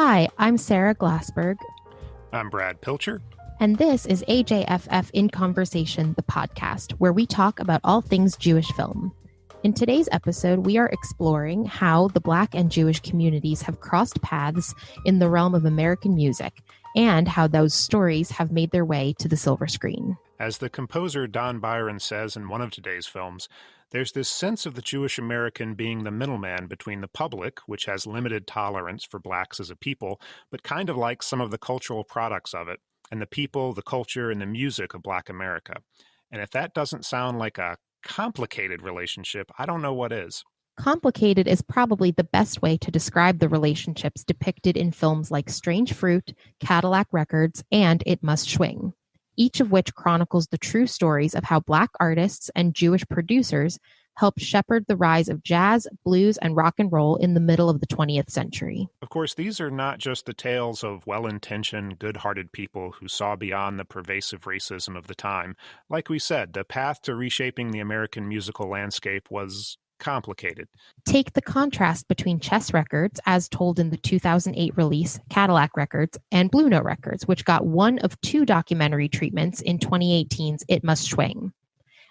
Hi, I'm Sarah Glassberg. I'm Brad Pilcher. And this is AJFF In Conversation, the podcast, where we talk about all things Jewish film. In today's episode, we are exploring how the Black and Jewish communities have crossed paths in the realm of American music, and how those stories have made their way to the silver screen. As the composer Don Byron says in one of today's films, there's this sense of the Jewish American being the middleman between the public, which has limited tolerance for blacks as a people, but kind of like some of the cultural products of it, and the people, the culture, and the music of Black America. And if that doesn't sound like a complicated relationship, I don't know what is. Complicated is probably the best way to describe the relationships depicted in films like Strange Fruit, Cadillac Records, and It Must Swing, each of which chronicles the true stories of how Black artists and Jewish producers helped shepherd the rise of jazz, blues, and rock and roll in the middle of the 20th century. Of course, these are not just the tales of well-intentioned, good-hearted people who saw beyond the pervasive racism of the time. Like we said, the path to reshaping the American musical landscape was complicated. Take the contrast between Chess Records, as told in the 2008 release Cadillac Records, and Blue Note Records, which got one of two documentary treatments in 2018's It Must Swing.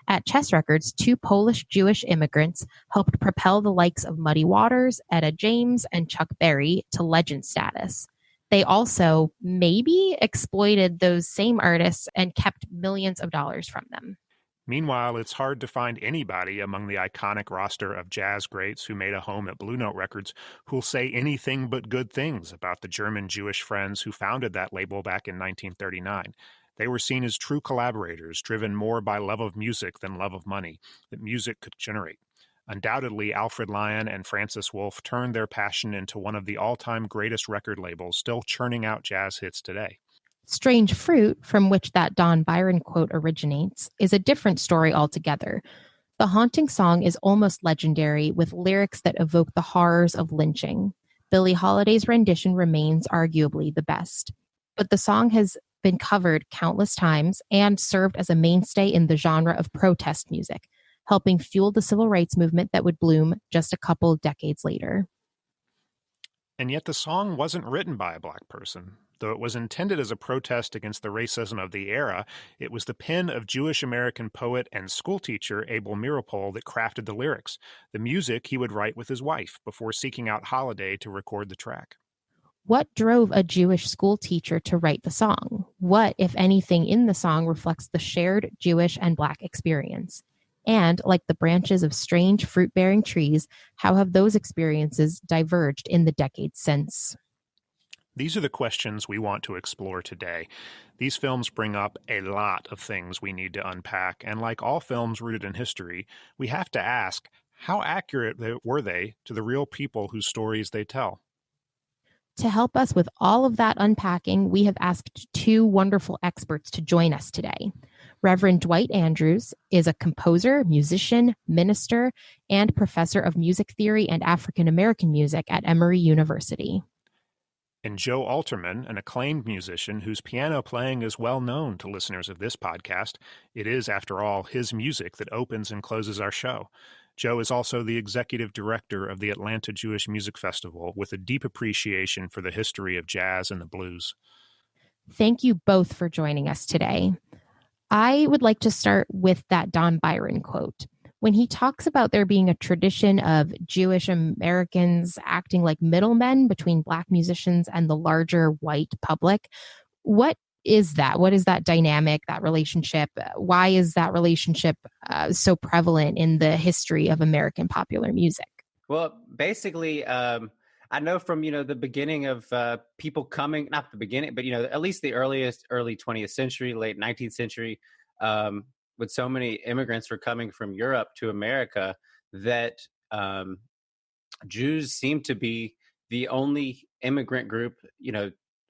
At Chess Records, two Polish Jewish immigrants helped propel the likes of Muddy Waters, Etta James, and Chuck Berry to legend status. They also maybe exploited those same artists and kept millions of dollars from them. Meanwhile, it's hard to find anybody among the iconic roster of jazz greats who made a home at Blue Note Records who'll say anything but good things about the German Jewish friends who founded that label back in 1939. They were seen as true collaborators, driven more by love of music than love of money that music could generate. Undoubtedly, Alfred Lion and Francis Wolff turned their passion into one of the all-time greatest record labels, still churning out jazz hits today. Strange Fruit, from which that Don Byron quote originates, is a different story altogether. The haunting song is almost legendary, with lyrics that evoke the horrors of lynching. Billie Holiday's rendition remains arguably the best. But the song has been covered countless times and served as a mainstay in the genre of protest music, helping fuel the civil rights movement that would bloom just a couple decades later. And yet the song wasn't written by a Black person. Though it was intended as a protest against the racism of the era, it was the pen of Jewish-American poet and schoolteacher Abel Meeropol that crafted the lyrics. The music he would write with his wife before seeking out Holiday to record the track. What drove a Jewish schoolteacher to write the song? What, if anything, in the song reflects the shared Jewish and Black experience? And, like the branches of strange fruit-bearing trees, how have those experiences diverged in the decades since? These are the questions we want to explore today. These films bring up a lot of things we need to unpack, and like all films rooted in history, we have to ask, how accurate were they to the real people whose stories they tell? To help us with all of that unpacking, we have asked two wonderful experts to join us today. Reverend Dwight Andrews is a composer, musician, minister, and professor of music theory and African American music at Emory University. And Joe Alterman, an acclaimed musician whose piano playing is well known to listeners of this podcast. It is, after all, his music that opens and closes our show. Joe is also the executive director of the Atlanta Jewish Music Festival, with a deep appreciation for the history of jazz and the blues. Thank you both for joining us today. I would like to start with that Don Byron quote. When he talks about there being a tradition of Jewish Americans acting like middlemen between Black musicians and the larger white public, what is that? What is that dynamic, that relationship? Why is that relationship so prevalent in the history of American popular music? Well, basically, I know from, the beginning of people coming, not the beginning, but, at least the early 20th century, late 19th century, with so many immigrants were coming from Europe to America, that Jews seem to be the only immigrant group,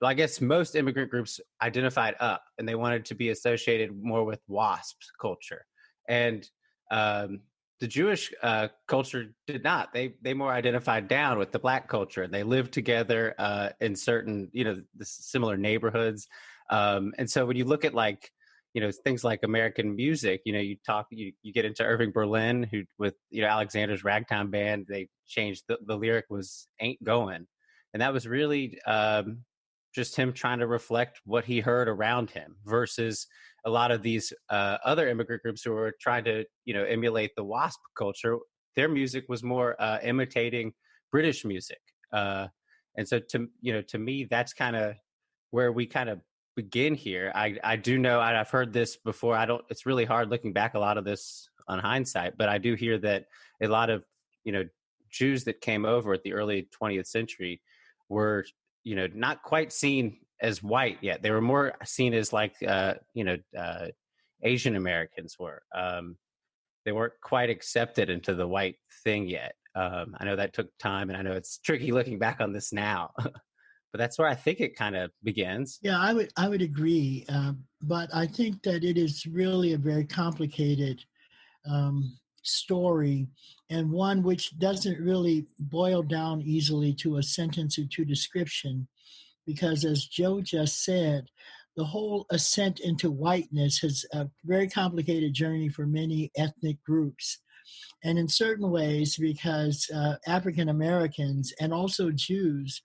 I guess most immigrant groups identified up, and they wanted to be associated more with WASP culture. And the Jewish culture did not. They more identified down with the Black culture. They lived together in certain, the similar neighborhoods. And so when you look at things like American music, you get into Irving Berlin, who with, Alexander's Ragtime Band, they changed the lyric was "ain't going." And that was really just him trying to reflect what he heard around him versus a lot of these other immigrant groups who were trying to, emulate the WASP culture. Their music was more imitating British music. And so to me, that's kind of where we kind of begin here. I do know, I've heard this before. It's really hard looking back a lot of this on hindsight, but I do hear that a lot of, Jews that came over at the early 20th century were, not quite seen as white yet. They were more seen as like, Asian Americans were. They weren't quite accepted into the white thing yet. I know that took time, and I know it's tricky looking back on this now, but that's where I think it kind of begins. Yeah, I would agree, but I think that it is really a very complicated story, and one which doesn't really boil down easily to a sentence or two description, because as Joe just said, the whole ascent into whiteness is a very complicated journey for many ethnic groups. And in certain ways, because African Americans and also Jews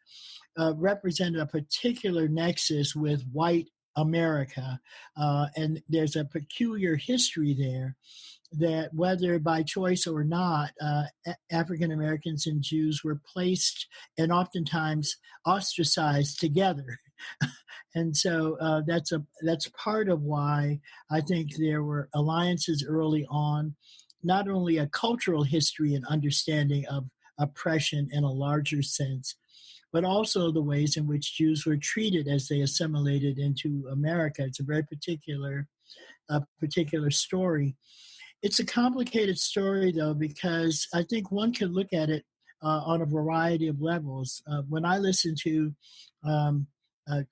represent a particular nexus with white America, and there's a peculiar history there that whether by choice or not, African Americans and Jews were placed and oftentimes ostracized together. And so that's part of why I think there were alliances early on, not only a cultural history and understanding of oppression in a larger sense, but also the ways in which Jews were treated as they assimilated into America. It's a very particular story. It's a complicated story, though, because I think one can look at it on a variety of levels. When I listen to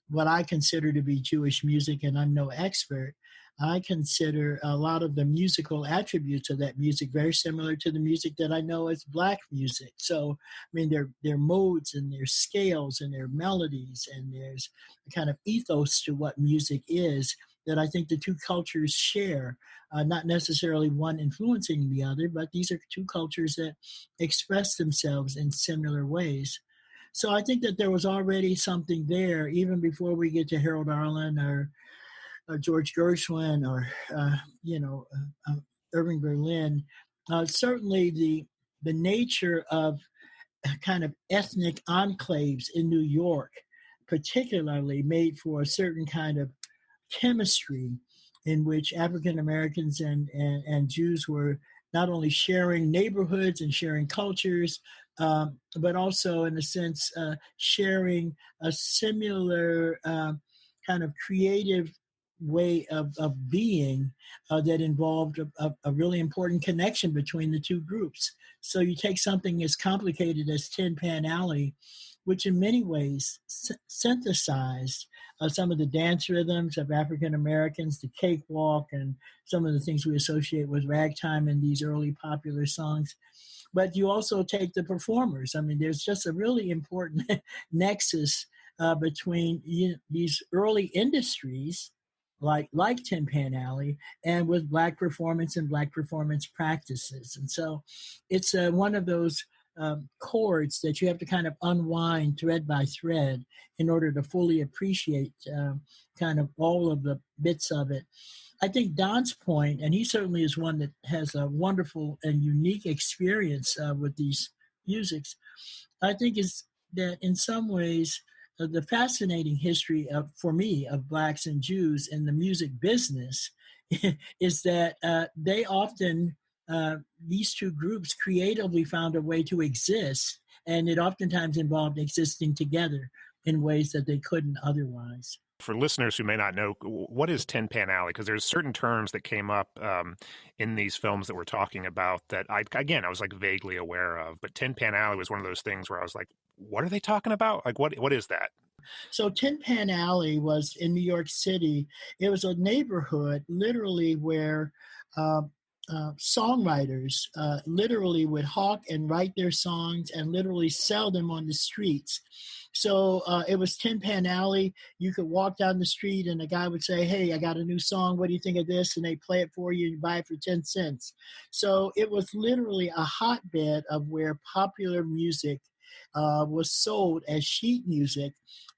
what I consider to be Jewish music, and I'm no expert, I consider a lot of the musical attributes of that music very similar to the music that I know as Black music. So, I mean, there are modes and there's scales and there are melodies and there's a kind of ethos to what music is that I think the two cultures share, not necessarily one influencing the other, but these are two cultures that express themselves in similar ways. So I think that there was already something there, even before we get to Harold Arlen or George Gershwin or, Irving Berlin. Certainly the nature of kind of ethnic enclaves in New York particularly made for a certain kind of chemistry in which African Americans and Jews were not only sharing neighborhoods and sharing cultures, but also, in a sense, sharing a similar kind of creative way of being that involved a really important connection between the two groups. So you take something as complicated as Tin Pan Alley, which in many ways synthesized some of the dance rhythms of African Americans, the cakewalk, and some of the things we associate with ragtime in these early popular songs. But you also take the performers. I mean, there's just a really important nexus between these early industries like Tin Pan Alley and with Black performance and Black performance practices. And so it's one of those chords that you have to kind of unwind thread by thread in order to fully appreciate kind of all of the bits of it. I think Don's point, and he certainly is one that has a wonderful and unique experience with these musics, I think is that in some ways the fascinating history for me of Blacks and Jews in the music business is that they often these two groups creatively found a way to exist, and it oftentimes involved existing together in ways that they couldn't otherwise. For listeners who may not know, what is Tin Pan Alley? Because there's certain terms that came up in these films that we're talking about that I was like vaguely aware of. But Tin Pan Alley was one of those things where I was like, what are they talking about? Like, what is that? So Tin Pan Alley was in New York City. It was a neighborhood literally where songwriters literally would hawk and write their songs and literally sell them on the streets. So it was Tin Pan Alley. You could walk down the street and a guy would say, hey, I got a new song. What do you think of this? And they play it for you and you buy it for 10 cents. So it was literally a hotbed of where popular music was sold as sheet music.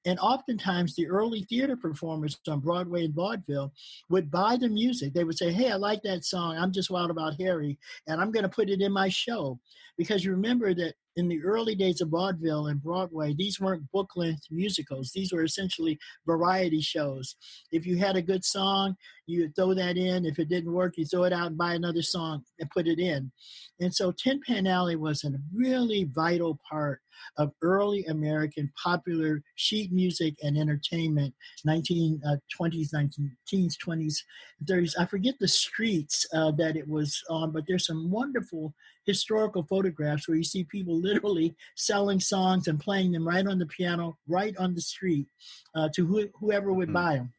And oftentimes the early theater performers on Broadway and vaudeville would buy the music. They would say, hey, I like that song. I'm Just Wild About Harry, and I'm going to put it in my show. Because you remember that in the early days of vaudeville and Broadway, these weren't book-length musicals. These were essentially variety shows. If you had a good song, you would throw that in. If it didn't work, you throw it out and buy another song and put it in. And so Tin Pan Alley was a really vital part of early American popular sheet music and entertainment, 1920s, 19teens, 20s, 30s. I forget the streets that it was on, but there's some wonderful historical photographs where you see people literally selling songs and playing them right on the piano, right on the street to whoever would buy them.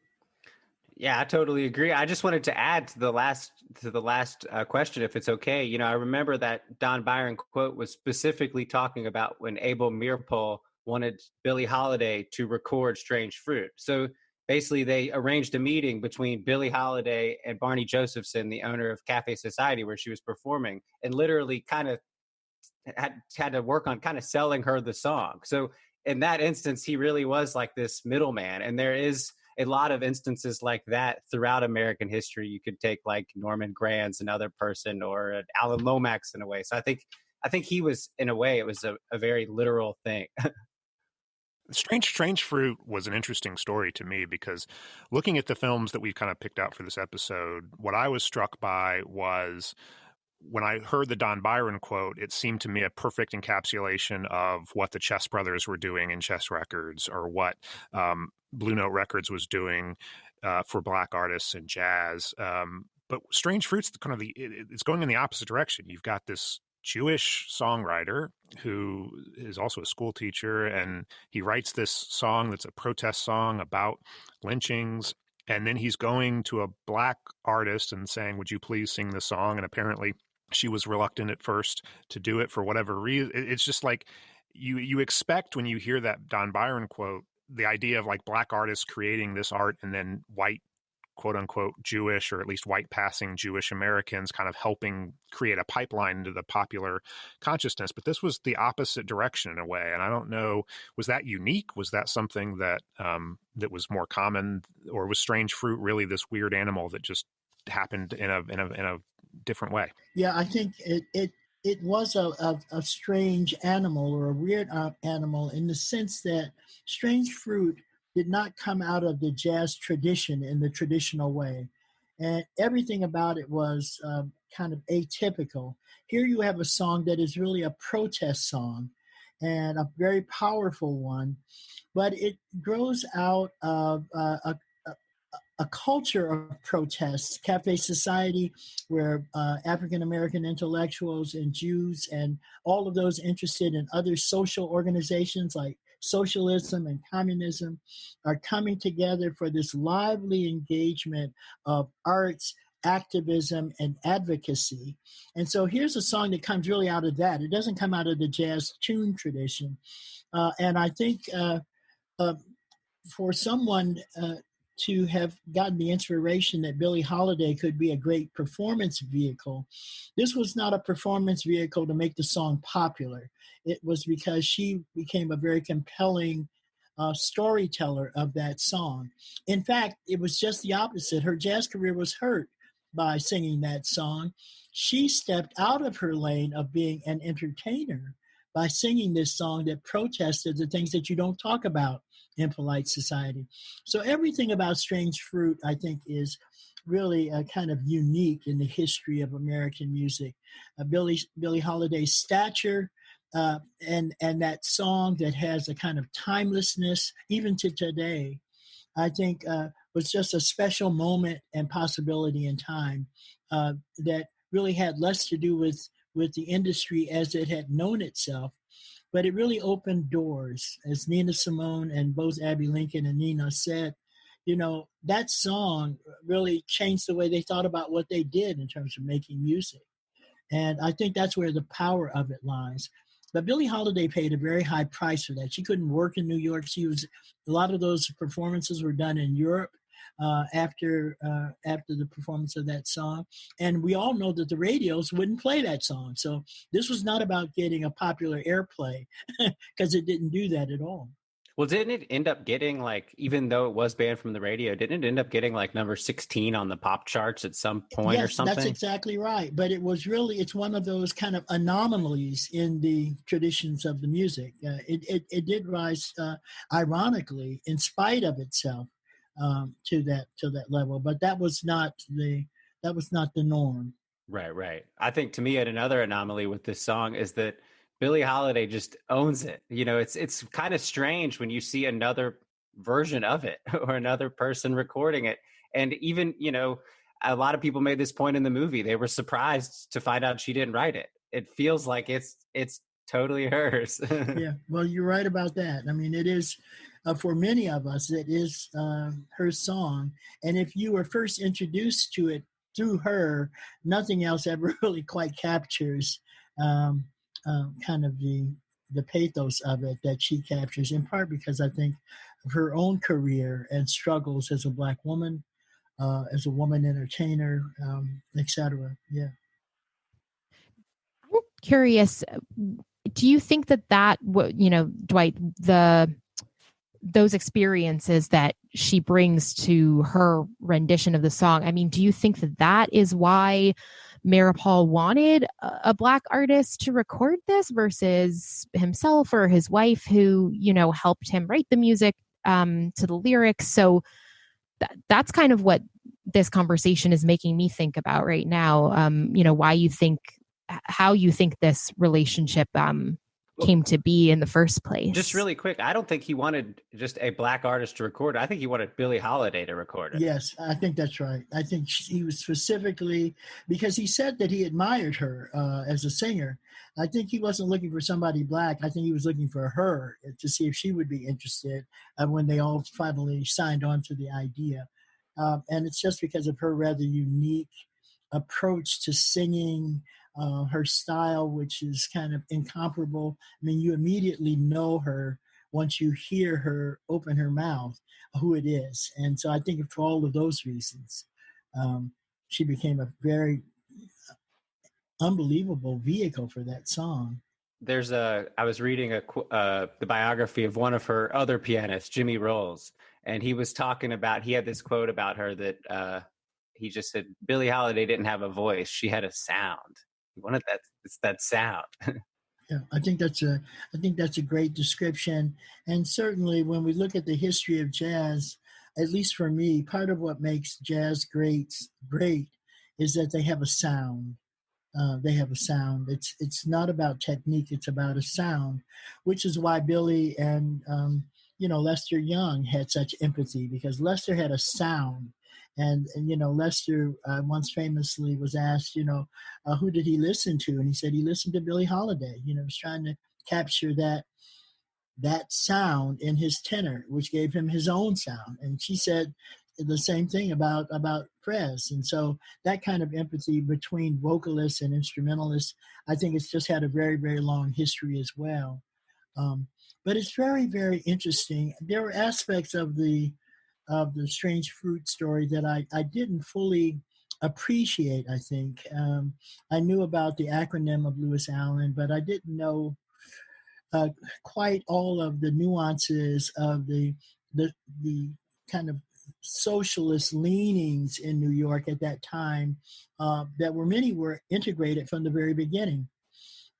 Yeah, I totally agree. I just wanted to add to the last question, if it's okay. You know, I remember that Don Byron quote was specifically talking about when Abel Meeropol wanted Billie Holiday to record Strange Fruit. So basically, they arranged a meeting between Billie Holiday and Barney Josephson, the owner of Cafe Society, where she was performing, and literally kind of had to work on kind of selling her the song. So in that instance, he really was like this middleman, and there is a lot of instances like that throughout American history. You could take like Norman Granz, another person, or Alan Lomax in a way. So I think he was, in a way, it was a very literal thing. Strange Fruit was an interesting story to me because looking at the films that we've kind of picked out for this episode, what I was struck by was when I heard the Don Byron quote, it seemed to me a perfect encapsulation of what the Chess Brothers were doing in Chess Records, or what Blue Note Records was doing for Black artists and jazz. But Strange Fruit's it's going in the opposite direction. You've got this Jewish songwriter who is also a school teacher, and he writes this song that's a protest song about lynchings. And then he's going to a Black artist and saying, would you please sing this song? And apparently she was reluctant at first to do it for whatever reason. It's just like you expect when you hear that Don Byron quote, the idea of like Black artists creating this art and then white, quote unquote, Jewish, or at least white passing Jewish Americans kind of helping create a pipeline into the popular consciousness. But this was the opposite direction in a way. And I don't know, was that unique? Was that something that that was more common, or was Strange Fruit really this weird animal that just happened in a different way? Yeah, I think it was a strange animal, or a weird animal, in the sense that Strange Fruit did not come out of the jazz tradition in the traditional way. And everything about it was kind of atypical. Here you have a song that is really a protest song, and a very powerful one, but it grows out of a culture of protests, Cafe Society, where African-American intellectuals and Jews and all of those interested in other social organizations like socialism and communism are coming together for this lively engagement of arts, activism, and advocacy. And so here's a song that comes really out of that. It doesn't come out of the jazz tune tradition. And I think for someone to have gotten the inspiration that Billie Holiday could be a great performance vehicle, this was not a performance vehicle to make the song popular. It was because she became a very compelling storyteller of that song. In fact, it was just the opposite. Her jazz career was hurt by singing that song. She stepped out of her lane of being an entertainer by singing this song that protested the things that you don't talk about in polite society. So everything about Strange Fruit, I think, is really kind of unique in the history of American music. Billie Holiday's stature and that song that has a kind of timelessness, even to today, I think was just a special moment and possibility in time that really had less to do with the industry as it had known itself, but it really opened doors. As Nina Simone and both Abby Lincoln and Nina said, you know, that song really changed the way they thought about what they did in terms of making music. And I think that's where the power of it lies. But Billie Holiday paid a very high price for that. She couldn't work in New York. A lot of those performances were done in Europe. after the performance of that song. And we all know that the radios wouldn't play that song. So this was not about getting a popular airplay because it didn't do that at all. Well, didn't it end up getting, like, even though it was banned from the radio, didn't it end up getting like number 16 on the pop charts at some point or something? Yes, that's exactly right. But it's one of those kind of anomalies in the traditions of the music. It did rise, ironically, in spite of itself, to that level. But that was not the norm. Right. I think, to me, another anomaly with this song is that Billie Holiday just owns it. It's kind of strange when you see another version of it or another person recording it. And even, a lot of people made this point in the movie. They were surprised to find out she didn't write it. It feels like it's totally hers. Yeah, well, you're right about that. I mean, it is, for many of us, it is her song. And if you were first introduced to it through her, nothing else ever really quite captures kind of the pathos of it that she captures, in part because I think of her own career and struggles as a Black woman, as a woman entertainer, etc. Yeah. I'm curious, do you think that Dwight, those experiences that she brings to her rendition of the song, I mean, do you think that is why Maripol wanted a Black artist to record this versus himself or his wife, who, helped him write the music to the lyrics? So that's kind of what this conversation is making me think about right now. How you think this relationship came to be in the first place. Just really quick, I don't think he wanted just a Black artist to record it. I think he wanted Billie Holiday to record it. Yes, I think that's right. I think he was specifically, because he said that he admired her as a singer. I think he wasn't looking for somebody Black. I think he was looking for her to see if she would be interested when they all finally signed on to the idea. And it's just because of her rather unique approach to singing, her style, which is kind of incomparable. I mean, you immediately know her once you hear her open her mouth, who it is. And so I think for all of those reasons, she became a very unbelievable vehicle for that song. I was reading the biography of one of her other pianists, Jimmy Rolls, and he was talking about, he had this quote about her that he just said, Billie Holiday didn't have a voice, she had a sound. He wanted that sound. Yeah, I think that's a great description. And certainly when we look at the history of jazz, at least for me, part of what makes jazz great is that they have a sound. They have a sound. It's not about technique, it's about a sound, which is why Billy and Lester Young had such empathy, because Lester had a sound. And Lester once famously was asked, who did he listen to? And he said he listened to Billie Holiday. He was trying to capture that sound in his tenor, which gave him his own sound. And she said the same thing about Prez. And so that kind of empathy between vocalists and instrumentalists, I think it's just had a very, very long history as well. But it's very, very interesting. There were aspects of the Strange Fruit story that I didn't fully appreciate, I think. I knew about the acronym of Lewis Allen, but I didn't know quite all of the nuances of the kind of socialist leanings in New York at that time many were integrated from the very beginning.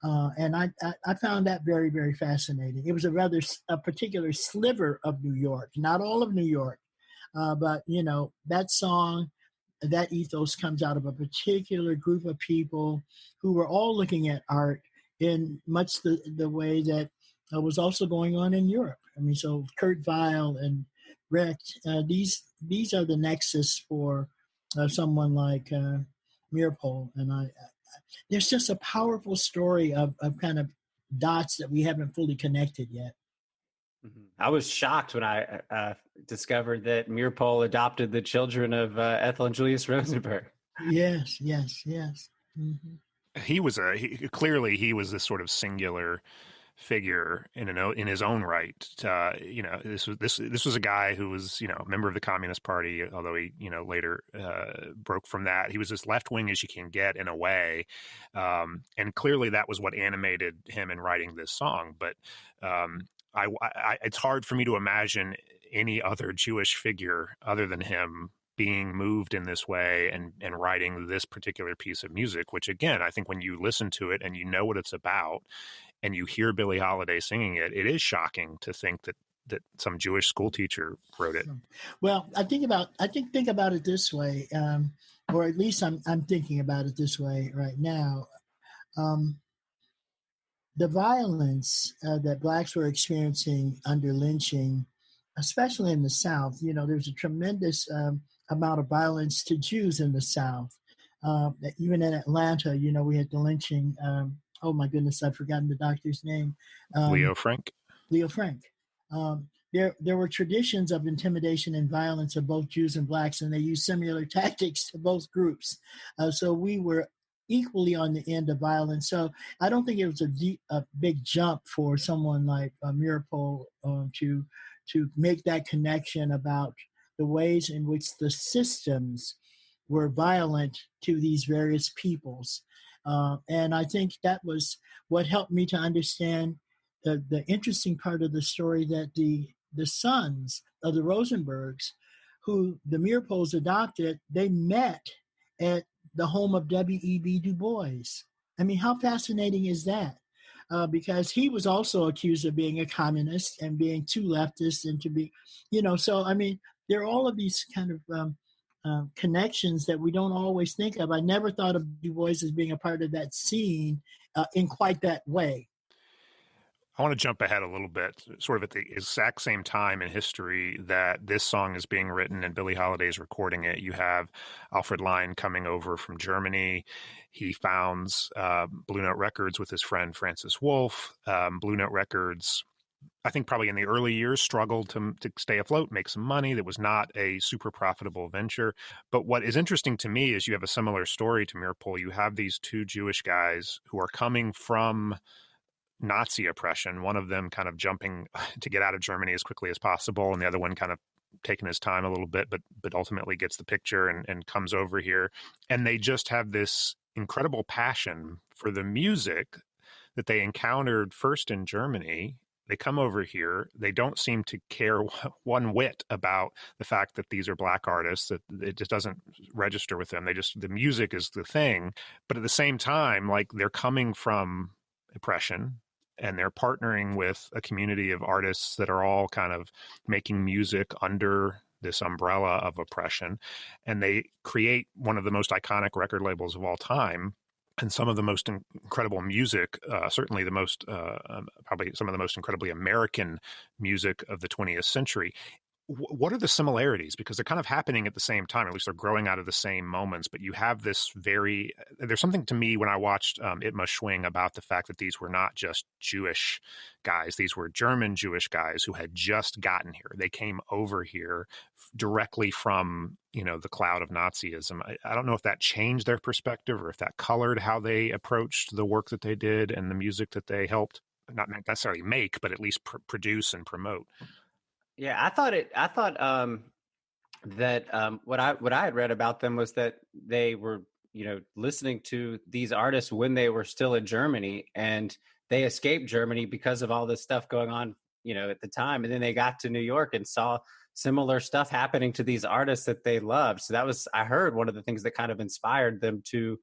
And I found that very, very fascinating. It was a particular sliver of New York, not all of New York. But, that song, that ethos comes out of a particular group of people who were all looking at art in much the way that was also going on in Europe. I mean, so Kurt Weill and Brecht, these are the nexus for someone like Meerschaul. And there's just a powerful story of kind of dots that we haven't fully connected yet. I was shocked when I discovered that Meerschaul adopted the children of Ethel and Julius Rosenberg. Yes. Mm-hmm. He was this sort of singular figure in his own right. This was a guy who was, a member of the Communist Party, although he, later broke from that. He was as left wing as you can get in a way, and clearly that was what animated him in writing this song. But it's hard for me to imagine any other Jewish figure other than him being moved in this way and writing this particular piece of music, which again, I think when you listen to it and you know what it's about and you hear Billie Holiday singing it, it is shocking to think that some Jewish school teacher wrote it. Well, think about it this way, or at least I'm thinking about it this way right now. The violence that blacks were experiencing under lynching, especially in the South, there's a tremendous amount of violence to Jews in the South. Even in Atlanta, we had the lynching. Oh my goodness, I've forgotten the doctor's name. Leo Frank. Leo Frank. There were traditions of intimidation and violence of both Jews and blacks, and they used similar tactics to both groups. So we were equally on the end of violence. So I don't think it was a big jump for someone like Meeropol to make that connection about the ways in which the systems were violent to these various peoples. And I think that was what helped me to understand the interesting part of the story, that the sons of the Rosenbergs, who the Meeropols adopted, they met at the home of W.E.B. Du Bois. I mean, how fascinating is that? Because he was also accused of being a communist and being too leftist and to be, so, I mean, there are all of these kind of connections that we don't always think of. I never thought of Du Bois as being a part of that scene in quite that way. I want to jump ahead a little bit, sort of at the exact same time in history that this song is being written and Billie Holiday is recording it. You have Alfred Lion coming over from Germany. He founds Blue Note Records with his friend Francis Wolff. Blue Note Records, I think probably in the early years, struggled to stay afloat, make some money. That was not a super profitable venture. But what is interesting to me is you have a similar story to Meeropol. You have these two Jewish guys who are coming from Nazi oppression, one of them kind of jumping to get out of Germany as quickly as possible, and the other one kind of taking his time a little bit, but ultimately gets the picture and comes over here. And they just have this incredible passion for the music that they encountered first in Germany. They come over here. They don't seem to care one whit about the fact that these are black artists, that it just doesn't register with them. The music is the thing. But at the same time, like, they're coming from oppression, and they're partnering with a community of artists that are all kind of making music under this umbrella of oppression. And they create one of the most iconic record labels of all time and some of the most incredible music, certainly the most, probably some of the most incredibly American music of the 20th century. What are the similarities? Because they're kind of happening at the same time, at least they're growing out of the same moments, but you have this there's something to me when I watched It Must Swing about the fact that these were not just Jewish guys. These were German Jewish guys who had just gotten here. They came over here directly from, the cloud of Nazism. I don't know if that changed their perspective or if that colored how they approached the work that they did and the music that they helped not necessarily make, but at least produce and promote. Yeah, I thought that what I had read about them was that they were, listening to these artists when they were still in Germany, and they escaped Germany because of all this stuff going on, at the time. And then they got to New York and saw similar stuff happening to these artists that they loved. So that was, I heard, one of the things that kind of inspired them to,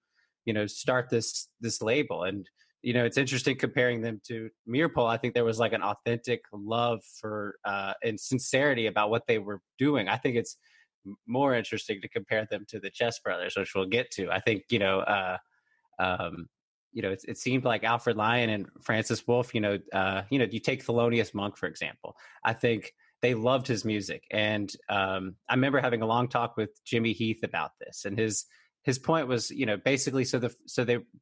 start this label. And it's interesting comparing them to Meeropol. I think there was like an authentic love for and sincerity about what they were doing. I think it's more interesting to compare them to the Chess Brothers, which we'll get to. I think it seemed like Alfred Lion and Francis Wolff. You take Thelonious Monk, for example. I think they loved his music, and I remember having a long talk with Jimmy Heath about this, and his point was, basically, so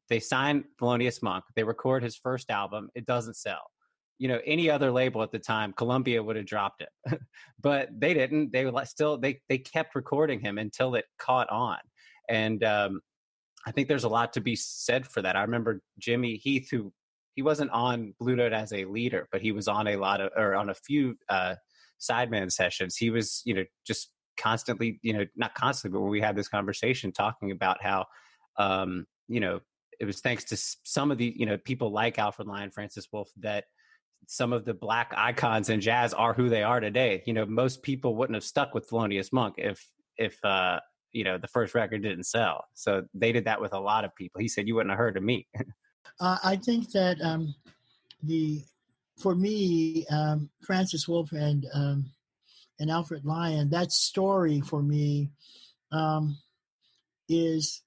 they sign Thelonious Monk, they record his first album, it doesn't sell. Any other label at the time, Columbia would have dropped it, but they didn't. They would they kept recording him until it caught on, and I think there's a lot to be said for that. I remember Jimmy Heath, who he wasn't on Blue Note as a leader, but he was on on a few sideman sessions. He was, just constantly, not constantly, but when we had this conversation talking about how, it was thanks to some of the, people like Alfred Lion, Francis Wolff, that some of the Black icons in jazz are who they are today. Most people wouldn't have stuck with Thelonious Monk if the first record didn't sell. So they did that with a lot of people. He said, you wouldn't have heard of me. I think that for me, Francis Wolff and Alfred Lion, that story for me is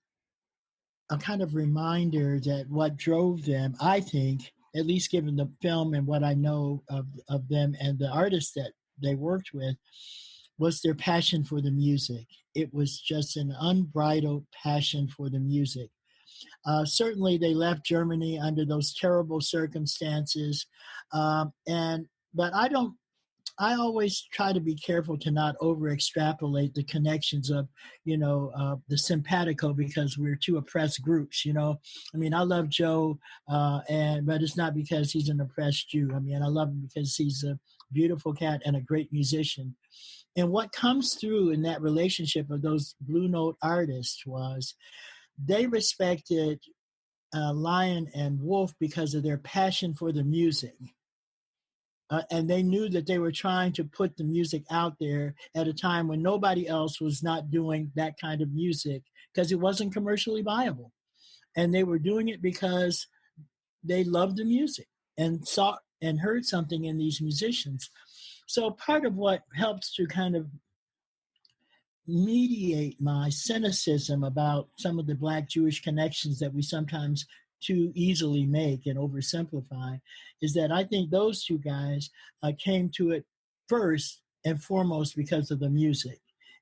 a kind of reminder that what drove them, I think, at least given the film and what I know of them and the artists that they worked with, was their passion for the music. It was just an unbridled passion for the music. Certainly, they left Germany under those terrible circumstances, but I always try to be careful to not over extrapolate the connections of, the simpatico, because we're two oppressed groups, I mean, I love Joe, but it's not because he's an oppressed Jew. I mean, I love him because he's a beautiful cat and a great musician. And what comes through in that relationship of those Blue Note artists was they respected Lion and Wolff because of their passion for the music. And they knew that they were trying to put the music out there at a time when nobody else was not doing that kind of music because it wasn't commercially viable. And they were doing it because they loved the music and saw and heard something in these musicians. So part of what helps to kind of mediate my cynicism about some of the Black Jewish connections that we sometimes too easily make and oversimplify is that I think those two guys came to it first and foremost because of the music.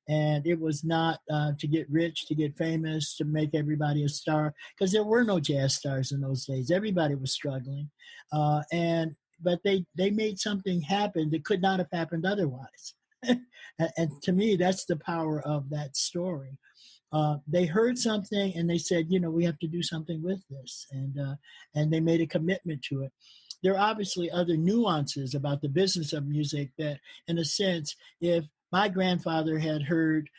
And it was not to get rich, to get famous, to make everybody a star, because there were no jazz stars in those days. Everybody was struggling. But they made something happen that could not have happened otherwise. And to me, that's the power of that story. They heard something and they said, we have to do something with this. And they made a commitment to it. There are obviously other nuances about the business of music that, in a sense, if my grandfather had heard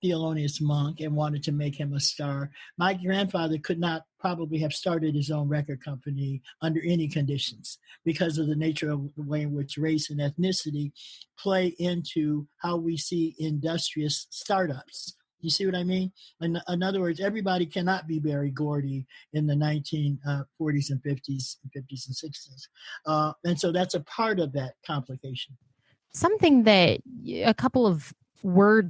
Thelonious Monk and wanted to make him a star, my grandfather could not probably have started his own record company under any conditions because of the nature of the way in which race and ethnicity play into how we see industrious startups. You see what I mean? In other words, everybody cannot be Berry Gordy in the 1940s and 50s and 60s. And so that's a part of that complication. Something that a couple of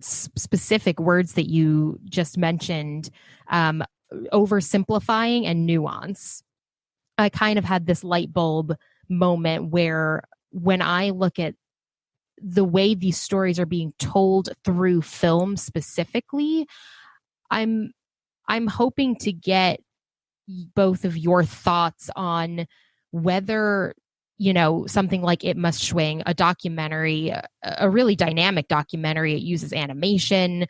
specific words that you just mentioned, oversimplifying and nuance. I kind of had this light bulb moment where when I look at the way these stories are being told through film specifically, I'm hoping to get both of your thoughts on whether, something like It Must Swing, a documentary, a really dynamic documentary. It uses animation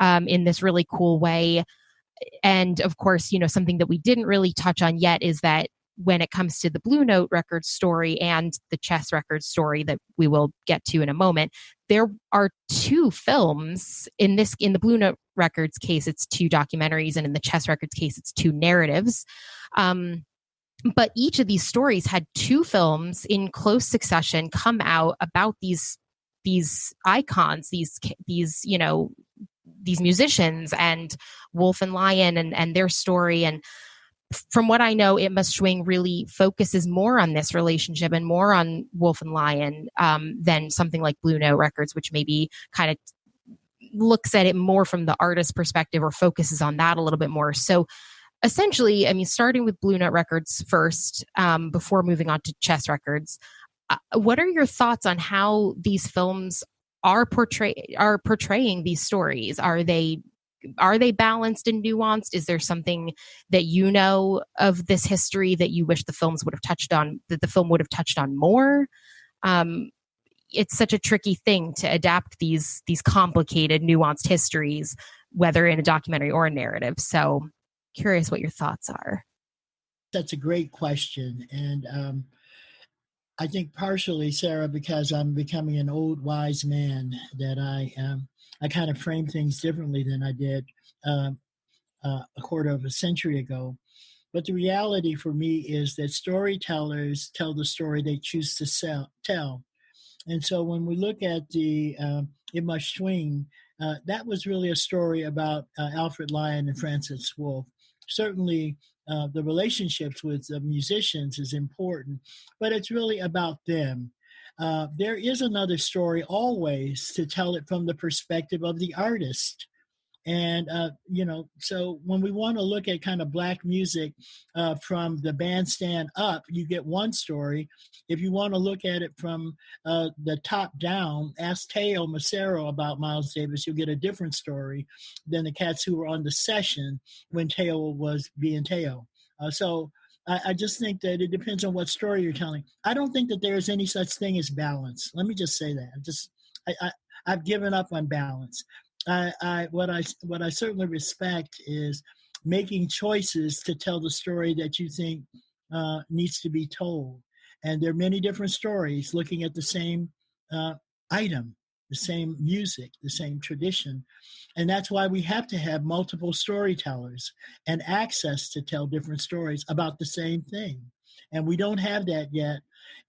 in this really cool way. And of course, something that we didn't really touch on yet is that when it comes to the Blue Note Records story and the Chess Records story that we will get to in a moment, there are two films. In the Blue Note Records case, it's two documentaries, and in the Chess Records case, it's two narratives. But each of these stories had two films in close succession come out about these icons, these musicians, and Wolff and Lion and their story. And from what I know, It Must Swing really focuses more on this relationship and more on Wolff and Lion than something like Blue Note Records, which maybe kind of looks at it more from the artist's perspective or focuses on that a little bit more. So essentially, I mean, starting with Blue Note Records first, before moving on to Chess Records, what are your thoughts on how these films are portraying these stories? Are they balanced and nuanced? Is there something that you know of this history that you wish the film would have touched on more? It's such a tricky thing to adapt these complicated, nuanced histories, whether in a documentary or a narrative. So curious what your thoughts are. That's a great question. And I think partially, Sara, because I'm becoming an old wise man, that I kind of frame things differently than I did a quarter of a century ago. But the reality for me is that storytellers tell the story they choose to tell. And so when we look at the It Must Swing, that was really a story about Alfred Lyon and Francis Wolff. Certainly, the relationships with the musicians is important, but it's really about them. There is another story always to tell it from the perspective of the artist. And, so when we want to look at kind of Black music from the bandstand up, you get one story. If you want to look at it from the top down, ask Teo Macero about Miles Davis, you'll get a different story than the cats who were on the session when Teo was being Teo. So I just think that it depends on what story you're telling. I don't think that there's any such thing as balance. Let me just say that. I've given up on balance. What I certainly respect is making choices to tell the story that you think needs to be told. And there are many different stories looking at the same item, the same music, the same tradition. And that's why we have to have multiple storytellers and access to tell different stories about the same thing. And we don't have that yet.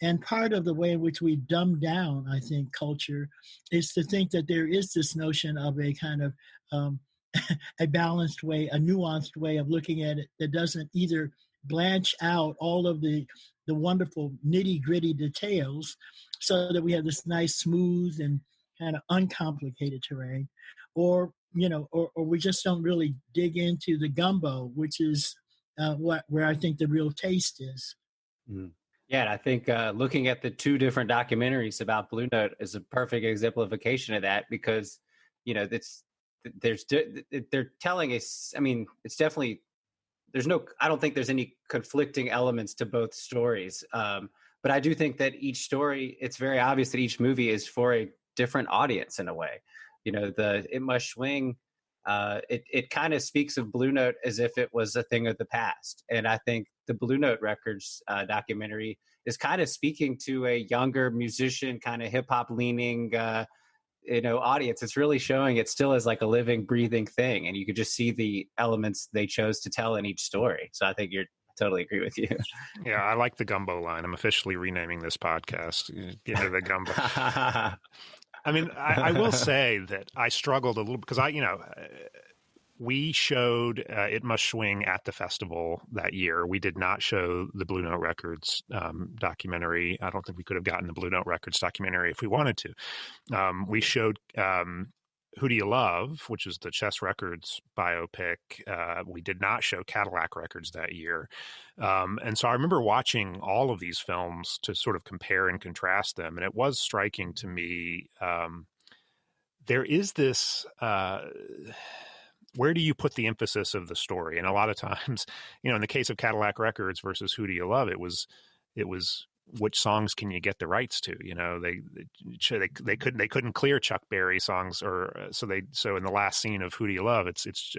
And part of the way in which we dumb down, I think, culture is to think that there is this notion of a kind of a balanced way, a nuanced way of looking at it that doesn't either blanch out all of the wonderful nitty gritty details so that we have this nice, smooth and kind of uncomplicated terrain, or we just don't really dig into the gumbo, which is where I think the real taste is. Mm. Yeah, and I think looking at the two different documentaries about Blue Note is a perfect exemplification of that, because they're telling us. I mean, it's definitely I don't think there's any conflicting elements to both stories. But I do think that each story, it's very obvious that each movie is for a different audience in a way. The It Must Swing, it kind of speaks of Blue Note as if it was a thing of the past. And I think the Blue Note Records documentary is kind of speaking to a younger musician, kind of hip hop leaning, audience. It's really showing it still as like a living, breathing thing. And you could just see the elements they chose to tell in each story. So I think I totally agree with you. Yeah, I like the gumbo line. I'm officially renaming this podcast. Get into the gumbo. I mean, I will say that I struggled a little because we showed It Must Swing at the festival that year. We did not show the Blue Note Records documentary. I don't think we could have gotten the Blue Note Records documentary if we wanted to. We showed Who Do You Love, which is the Chess Records biopic. We did not show Cadillac Records that year. And so I remember watching all of these films to sort of compare and contrast them. And it was striking to me. There is this... where do you put the emphasis of the story? And a lot of times, in the case of Cadillac Records versus Who Do You Love, it was which songs can you get the rights to? They couldn't clear Chuck Berry songs, so in the last scene of Who Do You Love, it's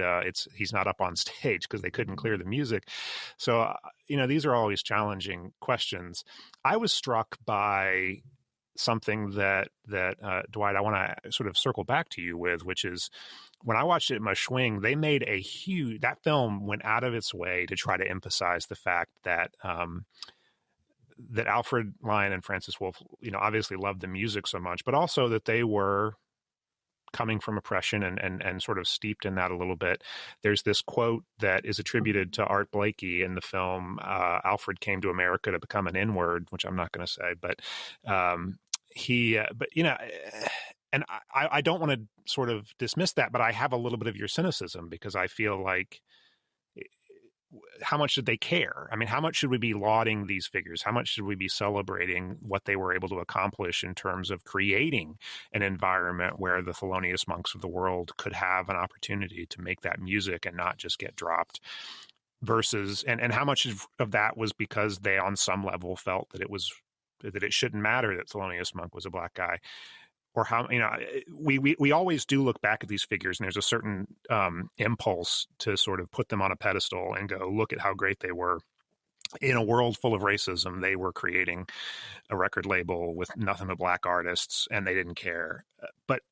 he's not up on stage because they couldn't clear the music. So these are always challenging questions. I was struck by something that Dwight, I want to sort of circle back to you with, which is when I watched It Must Swing, they made that film went out of its way to try to emphasize the fact that that Alfred Lyon and Francis Wolff, obviously loved the music so much, but also that they were coming from oppression and sort of steeped in that a little bit. There's this quote that is attributed to Art Blakey in the film. Alfred came to America to become an N-word, which I'm not going to say, but and I don't want to sort of dismiss that, but I have a little bit of your cynicism because I feel like, how much did they care? I mean, how much should we be lauding these figures? How much should we be celebrating what they were able to accomplish in terms of creating an environment where the Thelonious Monks of the world could have an opportunity to make that music and not just get dropped? Versus, and how much of that was because they, on some level, felt that it shouldn't matter that Thelonious Monk was a black guy? Or how, we always do look back at these figures, and there's a certain impulse to sort of put them on a pedestal and go, look at how great they were. in a world full of racism, they were creating a record label with nothing but black artists, and they didn't care. But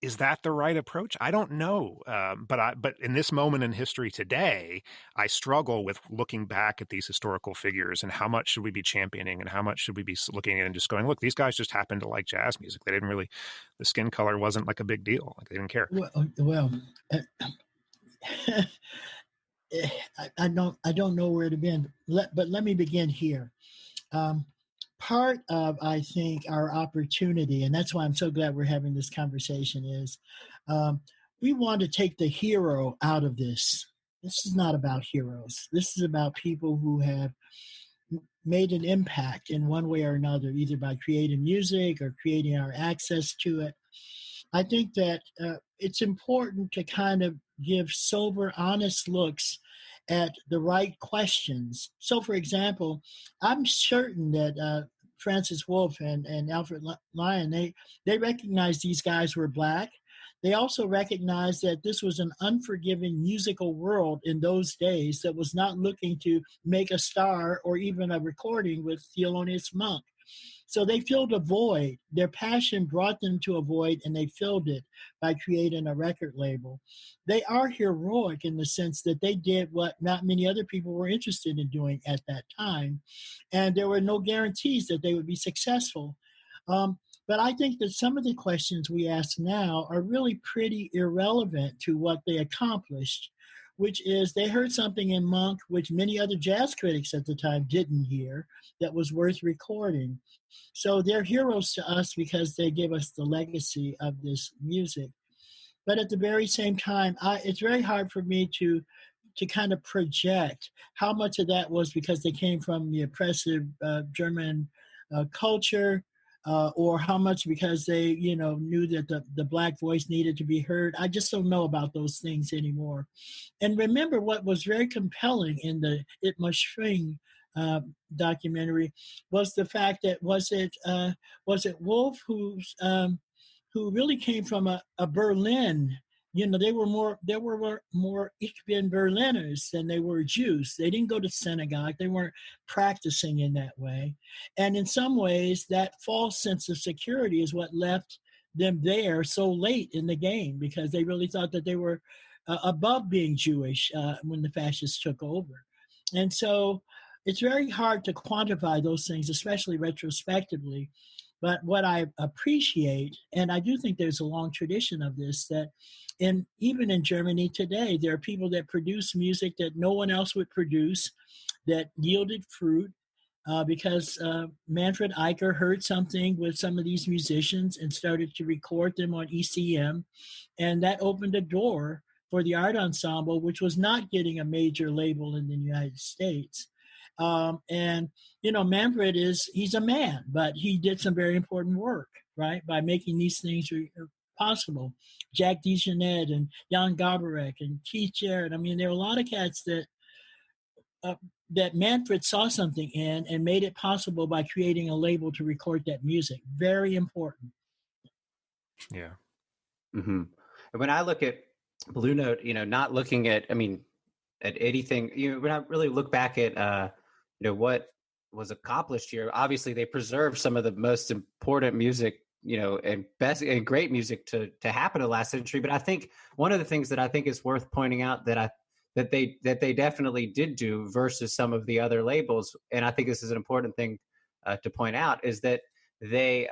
is that the right approach? I don't know. But in this moment in history today, I struggle with looking back at these historical figures and how much should we be championing and how much should we be looking at and just going, look, these guys just happened to like jazz music. They didn't really, the skin color wasn't like a big deal. Like, they didn't care. Well, I don't know where to begin. But let me begin here. Part of, I think, our opportunity, and that's why I'm so glad we're having this conversation, is we want to take the hero out of this. This is not about heroes. This is about people who have made an impact in one way or another, either by creating music or creating our access to it. I think that it's important to kind of give sober, honest looks at the right questions. So, for example, I'm certain that Francis Wolff and Alfred Lyon, they recognized these guys were black. They also recognized that this was an unforgiving musical world in those days that was not looking to make a star or even a recording with Thelonious Monk. So they filled a void. Their passion brought them to a void, and they filled it by creating a record label. They are heroic in the sense that they did what not many other people were interested in doing at that time, and there were no guarantees that they would be successful. But I think that some of the questions we ask now are really pretty irrelevant to what they accomplished, which is they heard something in Monk which many other jazz critics at the time didn't hear that was worth recording. So they're heroes to us because they give us the legacy of this music. But at the very same time, it's very hard for me to kind of project how much of that was because they came from the oppressive German culture, or how much because they, knew that the black voice needed to be heard. I just don't know about those things anymore. And remember, what was very compelling in the It Must Swing documentary was the fact that was it Wolff who really came from a Berlin. They were more Ich bin Berliners than they were Jews. They didn't go to synagogue. They weren't practicing in that way. And in some ways, that false sense of security is what left them there so late in the game, because they really thought that they were above being Jewish when the fascists took over. And so it's very hard to quantify those things, especially retrospectively. But what I appreciate, and I do think there's a long tradition of this, that even in Germany today, there are people that produce music that no one else would produce, that yielded fruit, because Manfred Eicher heard something with some of these musicians and started to record them on ECM, and that opened a door for the art ensemble, which was not getting a major label in the United States. And Manfred he's a man, but he did some very important work, right, by making these things possible. Jack DeJohnette and Jan Garbarek and Keith Jarrett. I mean, there are a lot of cats that Manfred saw something in and made it possible by creating a label to record that music. Very important. Yeah. Mm-hmm. And when I look at Blue Note, not looking at anything, when I really look back at, what was accomplished here, obviously they preserved some of the most important music, and best and great music to happen in the last century. But I think one of the things that I think is worth pointing out that they definitely did do versus some of the other labels, and I think this is an important thing to point out, is that they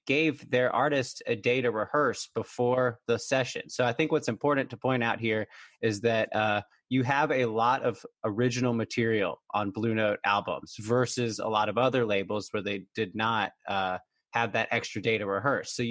gave their artists a day to rehearse before the session. So I think what's important to point out here is that you have a lot of original material on Blue Note albums versus a lot of other labels where they did not have that extra day to rehearse. So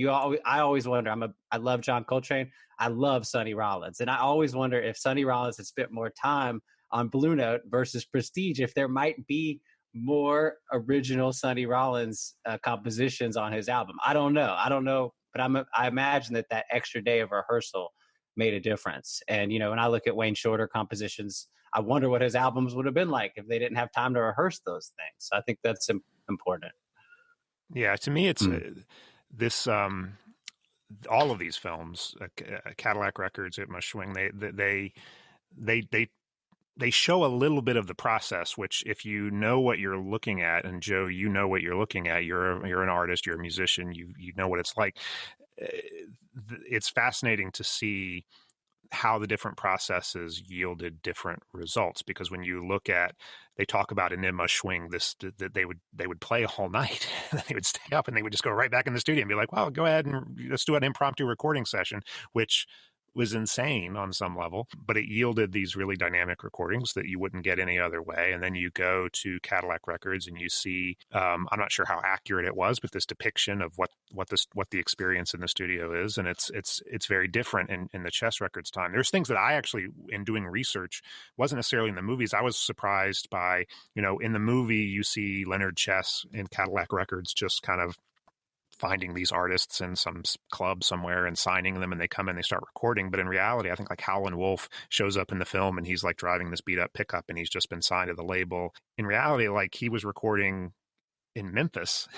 I always wonder, I love John Coltrane. I love Sonny Rollins. And I always wonder if Sonny Rollins had spent more time on Blue Note versus Prestige, if there might be more original Sonny Rollins compositions on his album. I don't know, but I imagine that extra day of rehearsal made a difference. And, when I look at Wayne Shorter compositions, I wonder what his albums would have been like if they didn't have time to rehearse those things. So I think that's important. Yeah, to me, it's this. All of these films, Cadillac Records, It Must Swing. They they show a little bit of the process, which if you know what you're looking at, and Joe, you know what you're looking at, you're an artist, you're a musician, you know what it's like. It's fascinating to see how the different processes yielded different results, because when you look at, they talk about Enigma Schwing, this that they would play all night and they would stay up and they would just go right back in the studio and be like, well, go ahead and let's do an impromptu recording session, which was insane on some level, but it yielded these really dynamic recordings that you wouldn't get any other way. And then you go to Cadillac Records and you see, I'm not sure how accurate it was, but this depiction of what the experience in the studio is, and it's very different in the Chess Records time. There's things that I actually, in doing research, wasn't necessarily in the movies. I was surprised by, in the movie you see Leonard Chess in Cadillac Records just kind of finding these artists in some club somewhere and signing them, and they come in, they start recording. But in reality, I think like Howlin' Wolf shows up in the film and he's like driving this beat up pickup and he's just been signed to the label. In reality, like he was recording in Memphis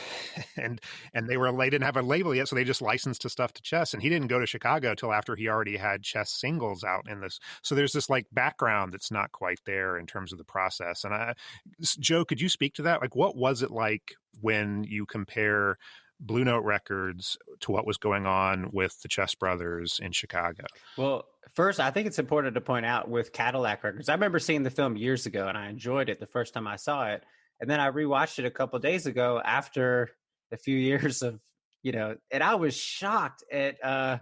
and they didn't have a label yet, so they just licensed his stuff to Chess, and he didn't go to Chicago till after he already had Chess singles out in this. So there's this like background that's not quite there in terms of the process. And Joe, could you speak to that? Like, what was it like when you compare Blue Note Records to what was going on with the Chess Brothers in Chicago? Well, first, I think it's important to point out with Cadillac Records, I remember seeing the film years ago and I enjoyed it the first time I saw it. And then I rewatched it a couple of days ago after a few years of, and I was shocked at how,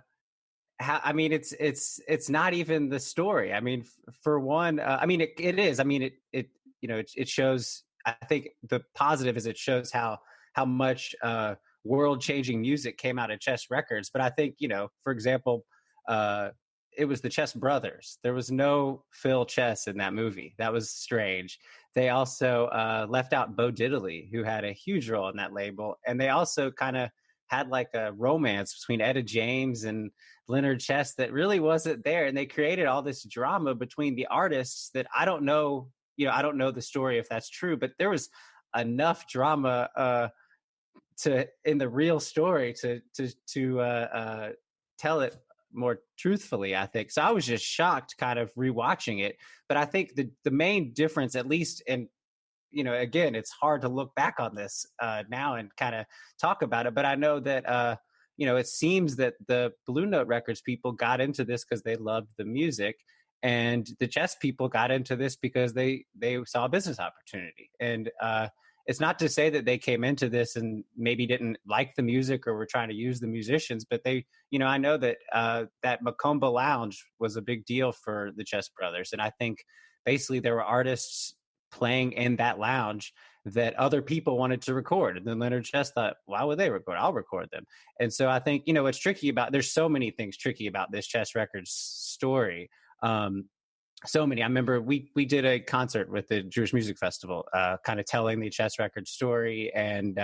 I mean, it's not even the story. I mean, for one, it is. I mean, it shows, I think the positive is it shows how much world-changing music came out of Chess Records. But I think, for example, it was the Chess Brothers. There was no Phil Chess in that movie. That was strange. They also left out Bo Diddley, who had a huge role in that label. And they also kind of had like a romance between Etta James and Leonard Chess that really wasn't there. And they created all this drama between the artists that I don't know, I don't know the story if that's true, but there was enough drama in the real story to tell it more truthfully, I think. So I was just shocked kind of rewatching it. But I think the main difference, at least, and again, it's hard to look back on this now and kind of talk about it. But I know that it seems that the Blue Note Records people got into this because they loved the music, and the Chess people got into this because they saw a business opportunity. And it's not to say that they came into this and maybe didn't like the music or were trying to use the musicians, but they, I know that that Macomba Lounge was a big deal for the Chess Brothers. And I think basically there were artists playing in that lounge that other people wanted to record. And then Leonard Chess thought, why would they record? I'll record them. And so I think, what's tricky there's so many things tricky about this Chess Records story. So many. I remember we did a concert with the Jewish Music Festival, kind of telling the Chess Records story and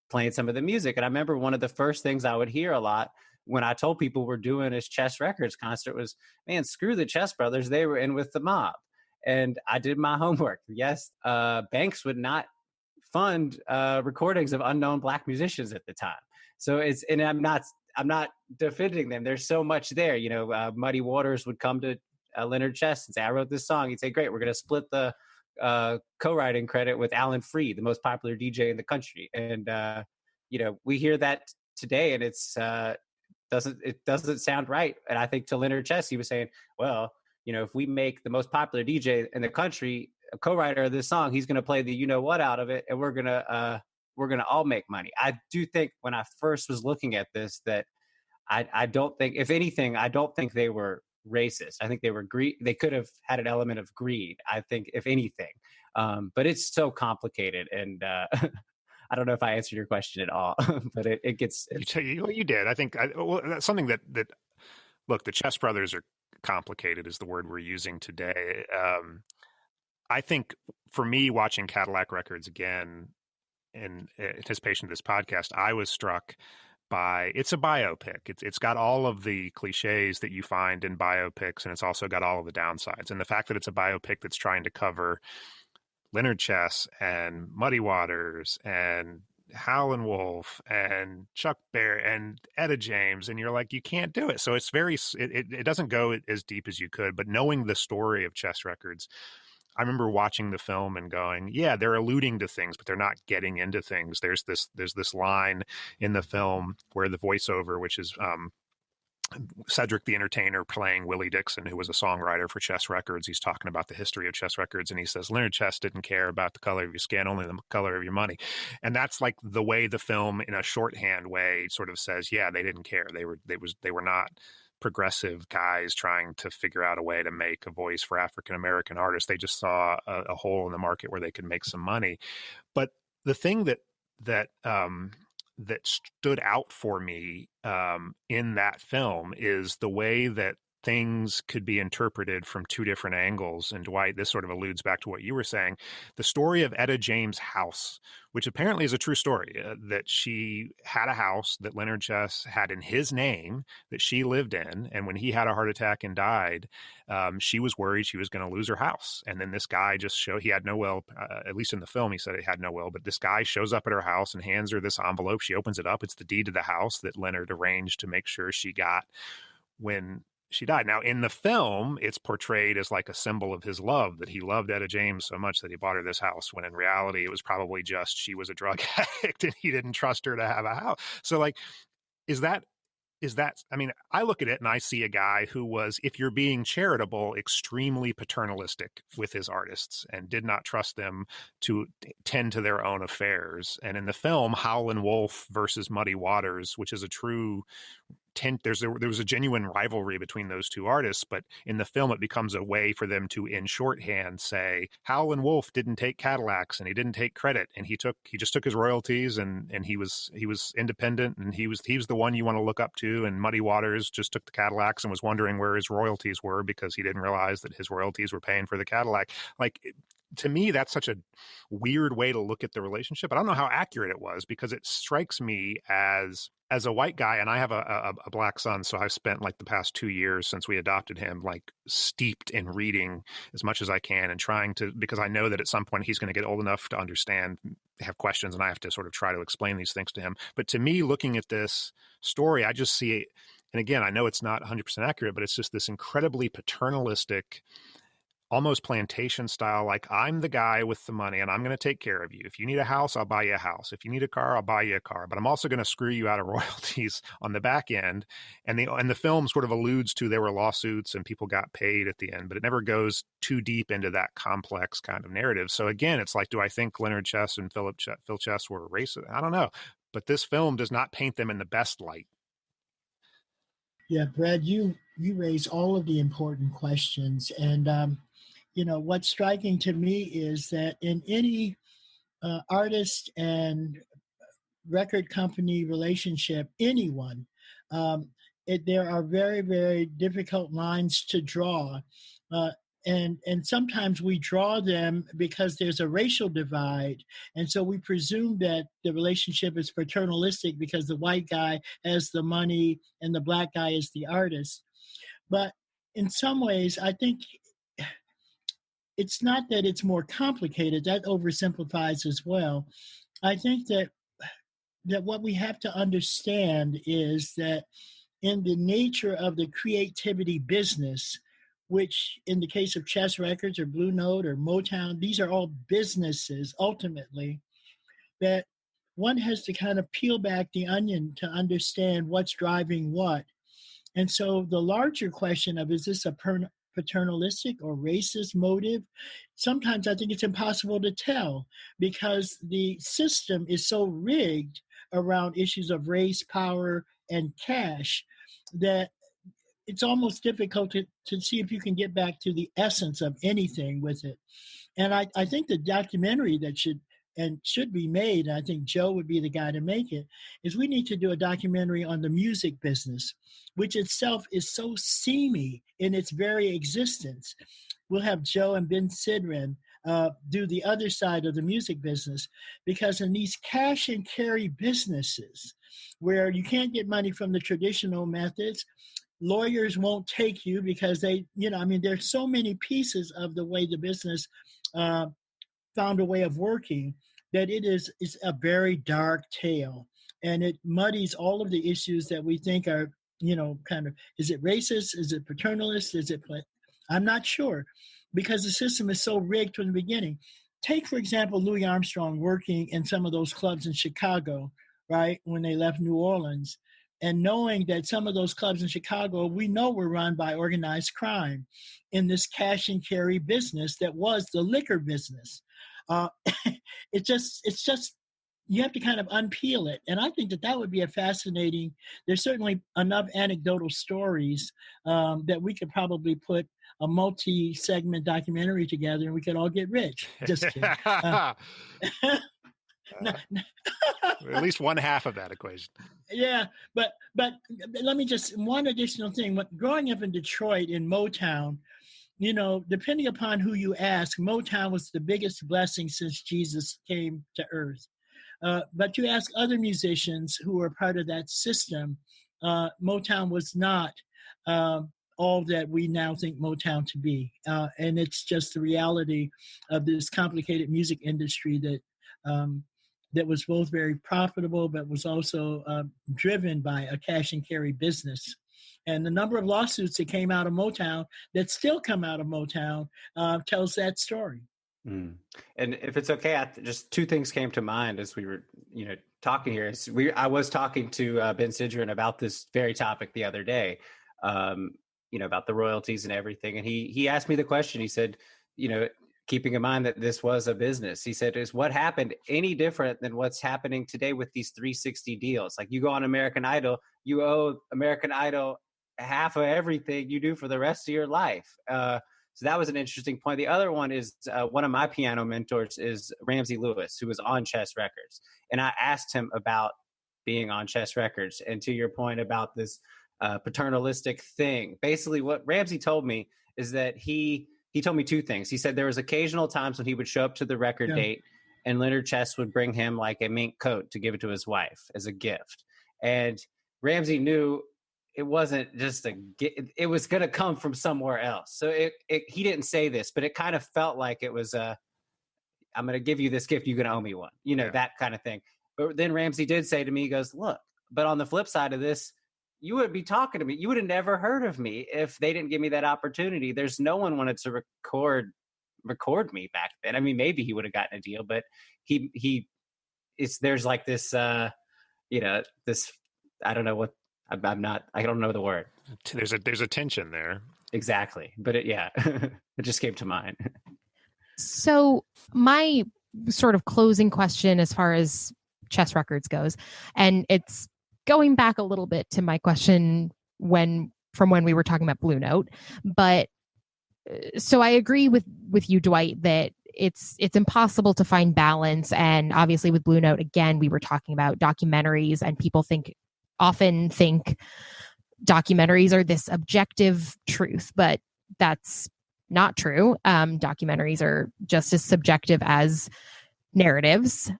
playing some of the music. And I remember one of the first things I would hear a lot when I told people we're doing this Chess Records concert was, man, screw the Chess Brothers. They were in with the mob. And I did my homework. Yes, banks would not fund recordings of unknown Black musicians at the time. So and I'm not defending them. There's so much there. Muddy Waters would come to Leonard Chess and say, I wrote this song. He'd say, great, we're going to split the co-writing credit with Alan Freed, the most popular DJ in the country. And, we hear that today and it doesn't sound right. And I think to Leonard Chess, he was saying, well, if we make the most popular DJ in the country a co-writer of this song, he's going to play the what out of it, and we're going to all make money. I do think when I first was looking at this that I don't think, if anything, I don't think they were racist. I think they were they could have had an element of greed, I think, if anything. But it's so complicated, and I don't know if I answered your question at all, but it gets. You did. I think that's something that look, the Chess Brothers are complicated is the word we're using today. I think for me, watching Cadillac Records again in anticipation of this podcast, I was struck by, it's a biopic. It's got all of the cliches that you find in biopics, and it's also got all of the downsides. And the fact that it's a biopic that's trying to cover Leonard Chess and Muddy Waters and Howlin' Wolf and Chuck Berry and Etta James, and you're like, you can't do it. So it's it doesn't go as deep as you could, but knowing the story of Chess Records, I remember watching the film and going, yeah, they're alluding to things, but they're not getting into things. There's this line in the film where the voiceover, which is Cedric the Entertainer playing Willie Dixon, who was a songwriter for Chess Records. He's talking about the history of Chess Records, and he says Leonard Chess didn't care about the color of your skin, only the color of your money. And that's like the way the film, in a shorthand way, sort of says, yeah, they didn't care. They were not progressive guys trying to figure out a way to make a voice for African American artists. They just saw a hole in the market where they could make some money. But the thing that stood out for me in that film is the way that things could be interpreted from two different angles. And Dwight, this sort of alludes back to what you were saying. The story of Etta James' house, which apparently is a true story, that she had a house that Leonard Chess had in his name that she lived in. And when he had a heart attack and died, she was worried she was going to lose her house. And then this guy he had no will, at least in the film, he said he had no will, but this guy shows up at her house and hands her this envelope. She opens it up. It's the deed to the house that Leonard arranged to make sure she got when she died. Now, in the film, it's portrayed as like a symbol of his love, that he loved Etta James so much that he bought her this house, when in reality, it was probably just she was a drug addict and he didn't trust her to have a house. So, like, is that, I mean, I look at it and I see a guy who was, if you're being charitable, extremely paternalistic with his artists and did not trust them to tend to their own affairs. And in the film, Howlin' Wolf versus Muddy Waters, which is a true there was a genuine rivalry between those two artists, but in the film it becomes a way for them to, in shorthand, say Howlin' Wolf didn't take Cadillacs and he didn't take credit, and he just took his royalties, and he was independent, and he was the one you want to look up to. And Muddy Waters just took the Cadillacs and was wondering where his royalties were because he didn't realize that his royalties were paying for the Cadillac. Like, to me, that's such a weird way to look at the relationship. I don't know how accurate it was, because it strikes me as a white guy, and I have a black son, so I've spent like the past 2 years since we adopted him, like steeped in reading as much as I can and trying to, because I know that at some point he's going to get old enough to understand, have questions, and I have to sort of try to explain these things to him. But to me, looking at this story, I just see it, and again, I know it's not 100% accurate, but it's just this incredibly paternalistic, almost plantation style, like, I'm the guy with the money and I'm going to take care of you. If you need a house, I'll buy you a house. If you need a car, I'll buy you a car. But I'm also going to screw you out of royalties on the back end. And the film sort of alludes to there were lawsuits and people got paid at the end, but it never goes too deep into that complex kind of narrative. So again, it's like, do I think Leonard Chess and Phil Chess were racist? I don't know. But this film does not paint them in the best light. Yeah, Brad, you raise all of the important questions. And, what's striking to me is that in any artist and record company relationship, anyone, there are very, very difficult lines to draw. And sometimes we draw them because there's a racial divide. And so we presume that the relationship is paternalistic because the white guy has the money and the black guy is the artist. But in some ways, I think it's not that it's more complicated. That oversimplifies as well. I think that what we have to understand is that in the nature of the creativity business, which in the case of Chess Records or Blue Note or Motown, these are all businesses ultimately, that one has to kind of peel back the onion to understand what's driving what. And so the larger question of, is this a paternalistic or racist motive? Sometimes I think it's impossible to tell because the system is so rigged around issues of race, power, and cash that it's almost difficult to see if you can get back to the essence of anything with it. And I think the documentary that should be made, and I think Joe would be the guy to make it, is we need to do a documentary on the music business, which itself is so seamy in its very existence. We'll have Joe and Ben Sidran do the other side of the music business, because in these cash and carry businesses where you can't get money from the traditional methods, lawyers won't take you because there's so many pieces of the way the business found a way of working that it's a very dark tale, and it muddies all of the issues that we think are, kind of, is it racist? Is it paternalist? I'm not sure, because the system is so rigged from the beginning. Take, for example, Louis Armstrong working in some of those clubs in Chicago, right, when they left New Orleans, and knowing that some of those clubs in Chicago, we know, were run by organized crime in this cash and carry business that was the liquor business. Uh, it's just, you have to kind of unpeel it. And I think that would be a fascinating, there's certainly enough anecdotal stories that we could probably put a multi-segment documentary together and we could all get rich. Just kidding. At least one half of that equation. Yeah, but let me just, one additional thing. Growing up in Detroit, in Motown, depending upon who you ask, Motown was the biggest blessing since Jesus came to earth. But you ask other musicians who were part of that system, Motown was not all that we now think Motown to be. And it's just the reality of this complicated music industry that was both very profitable, but was also driven by a cash and carry business. And the number of lawsuits that came out of Motown, that still come out of Motown, tells that story. Mm. And if it's okay, just two things came to mind as we were, talking here. I was talking to Ben Sidran about this very topic the other day, about the royalties and everything. And he asked me the question. He said, keeping in mind that this was a business, he said, is what happened any different than what's happening today with these 360 deals? Like, you go on American Idol, you owe American Idol half of everything you do for the rest of your life. So that was an interesting point. The other one is one of my piano mentors is Ramsey Lewis, who was on Chess Records. And I asked him about being on Chess Records. And to your point about this paternalistic thing, basically what Ramsey told me is that he told me two things. He said there was occasional times when he would show up to the record date and Leonard Chess would bring him like a mink coat to give it to his wife as a gift. And Ramsey knew it wasn't just it was going to come from somewhere else. So he didn't say this, but it kind of felt like it was I'm going to give you this gift, you're going to owe me one, that kind of thing. But then Ramsey did say to me, he goes, look, but on the flip side of this, you would be talking to me. You would have never heard of me if they didn't give me that opportunity. There's no one wanted to record me back then. I mean, maybe he would have gotten a deal, but there's like this, this, I don't know what, I don't know the word. There's a tension there. Exactly. But it just came to mind. So my sort of closing question as far as Chess Records goes, and it's going back a little bit to my question from when we were talking about Blue Note, but so I agree with you, Dwight, that it's impossible to find balance. And obviously with Blue Note, again, we were talking about documentaries, and people often think documentaries are this objective truth, but that's not true. Documentaries are just as subjective as narratives.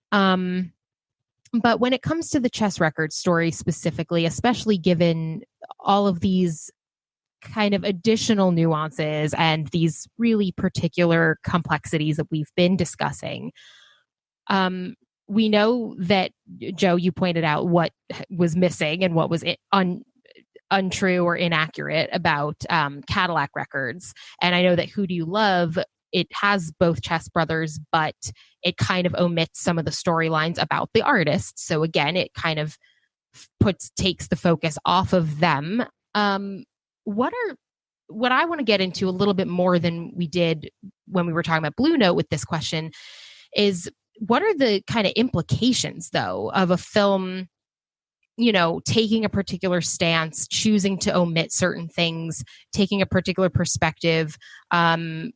But when it comes to the Chess Records story specifically, especially given all of these kind of additional nuances and these really particular complexities that we've been discussing, we know that, Joe, you pointed out what was missing and what was untrue or inaccurate about Cadillac Records. And I know that Who Do You Love, it has both Chess brothers, but it kind of omits some of the storylines about the artists. So again, it kind of takes the focus off of them. What I want to get into a little bit more than we did when we were talking about Blue Note with this question is, what are the kind of implications, though, of a film, taking a particular stance, choosing to omit certain things, taking a particular perspective? Oftentimes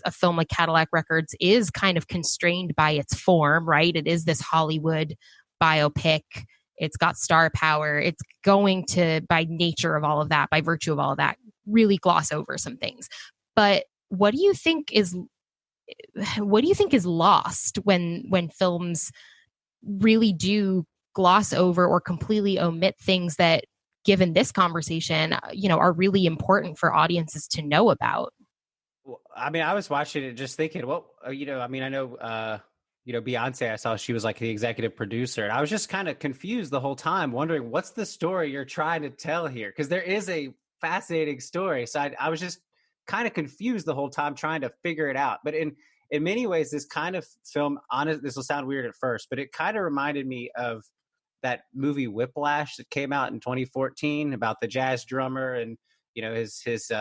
a film like Cadillac Records is kind of constrained by its form, right? It is this Hollywood biopic. It's got star power. It's going to, by nature of all of that, by virtue of all of that, really gloss over some things. But what do you think is lost when films really do gloss over or completely omit things that, given this conversation, are really important for audiences to know about? Well, I mean, I was watching it just thinking, I know Beyonce, I saw she was like the executive producer, and I was just kind of confused the whole time, wondering what's the story you're trying to tell here, because there is a fascinating story. So I was just kind of confused the whole time trying to figure it out. But in many ways, this kind of film, this will sound weird at first, but it kind of reminded me of that movie Whiplash that came out in 2014 about the jazz drummer, and his